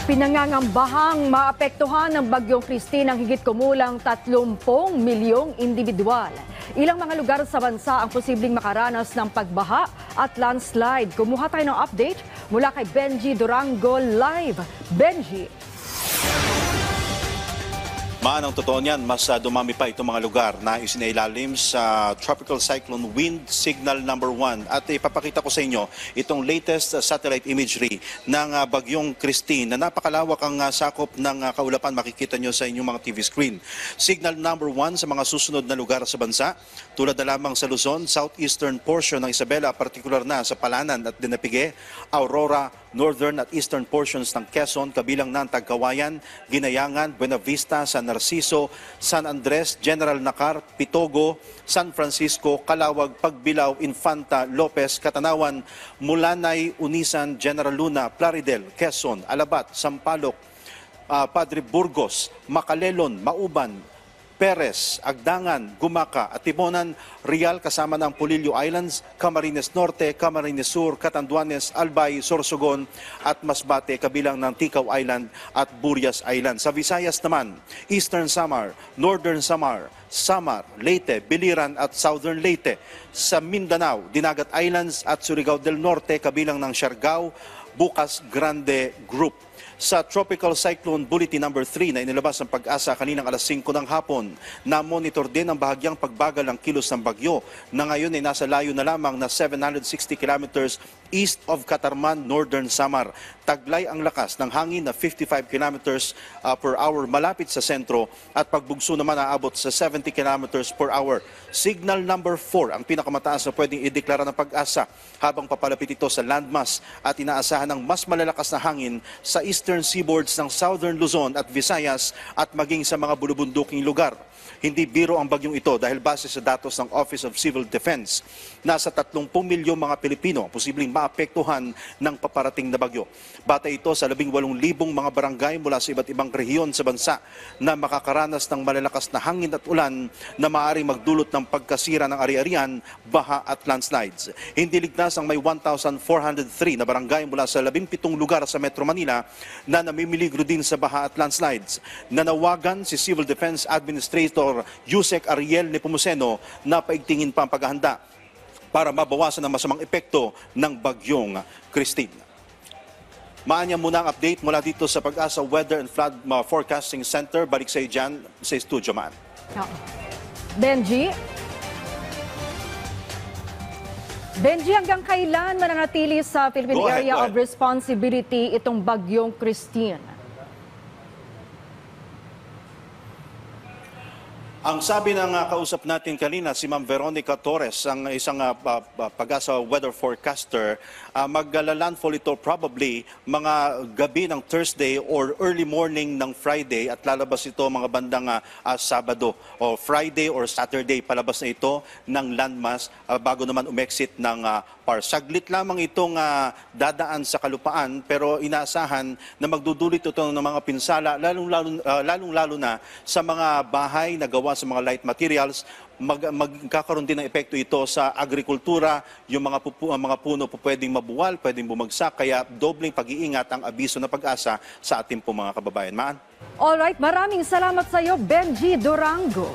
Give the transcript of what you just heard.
Pinangangambahang maapektuhan ng Bagyong Christine ang higit kumulang 30 milyong individual. Ilang mga lugar sa bansa ang posibleng makaranas ng pagbaha at landslide. Kumuha tayo ng update mula kay Benji Durango live. Benji. Ang totoo niyan, mas dumami pa itong mga lugar na isinailalim sa Tropical Cyclone Wind Signal number 1. At ipapakita ko sa inyo itong latest satellite imagery ng Bagyong Christine na napakalawak ang sakop ng kaulapan. Makikita nyo sa inyong mga TV screen. Signal number 1 sa mga susunod na lugar sa bansa, tulad na lamang sa Luzon, southeastern portion ng Isabela, partikular na sa Palanan at Dinapigue, Aurora, northern at eastern portions ng Quezon, kabilang ng Tagkawayan, Ginayangan, Buena Vista, San Narciso, San Andres, General Nakar, Pitogo, San Francisco, Calawag, Pagbilao, Infanta, Lopez, Katanawan, Mulanay, Unisan, General Luna, Plaridel, Quezon, Alabat, Sampaloc, Padre Burgos, Macalelon, Mauban, Perez, Agdangan, Gumaca at Timonan, Real kasama ng Polillo Islands, Camarines Norte, Camarines Sur, Catanduanes, Albay, Sorsogon at Masbate kabilang ng Ticao Island at Burias Island. Sa Visayas naman, Eastern Samar, Northern Samar, Samar, Leyte, Biliran at Southern Leyte. Sa Mindanao, Dinagat Islands at Surigao del Norte kabilang ng Siargao, Bukas Grande Group. Sa Tropical Cyclone Bulletin number 3 na inilabas ng Pag-asa kaninang alas 5 ng hapon, na-monitor din ang bahagyang pagbagal ng kilos ng bagyo na ngayon ay nasa layo na lamang na 760 kilometers east of Catarman, Northern Samar. Taglay ang lakas ng hangin na 55 kilometers per hour malapit sa sentro at pagbugso naman aabot sa 70 kilometers per hour. Signal number 4 ang pinakamataas na pwedeng ideklara ng Pag-asa habang papalapit ito sa landmass at inaasahan ng mas malalakas na hangin sa eastern seaboards ng Southern Luzon at Visayas at maging sa mga bulubunduking lugar. Hindi biro ang bagyong ito dahil base sa datos ng Office of Civil Defense, nasa 30 milyong mga Pilipino ang posibleng maapektuhan ng paparating na bagyo. Batay ito sa 18,000 mga barangay mula sa iba't ibang rehiyon sa bansa na makakaranas ng malalakas na hangin at ulan na maaaring magdulot ng pagkasira ng ari-arian, baha at landslides. Hindi ligtas ang may 1,403 na barangay mula sa 17 lugar sa Metro Manila na namimiligro din sa baha at landslides. Nanawagan si Civil Defense Administrator Yusek Ariel Nepomuceno na paigtingin pa ang paghahanda para mabawasan ang masamang epekto ng Bagyong Christine. Maanya muna ang update mula dito sa Pag-asa Weather and Flood Forecasting Center. Balik sa iyo dyan sa studio, man. Benji, hanggang kailan mananatili sa Philippine Area of Responsibility itong Bagyong Christine? Ang sabi ng kausap natin kanina, si Ma'am Veronica Torres, ang isang Pag-asa weather forecaster, maglalandfall ito probably mga gabi ng Thursday or early morning ng Friday at lalabas ito mga bandang Sabado o Friday or Saturday. Palabas na ito ng landmass bago naman umexit ng PAR. Saglit lamang itong dadaan sa kalupaan pero inaasahan na magdudulit ito ng mga pinsala lalong-lalo na sa mga bahay na gawa sa mga light materials. Magkakaroon din ng epekto ito sa agrikultura, yung mga puno po pwedeng mabuwal, pwedeng bumagsak, kaya dobling pag-iingat ang abiso na Pag-asa sa ating po mga kababayan. Maan? Alright, maraming salamat sa iyo, Benji Durango.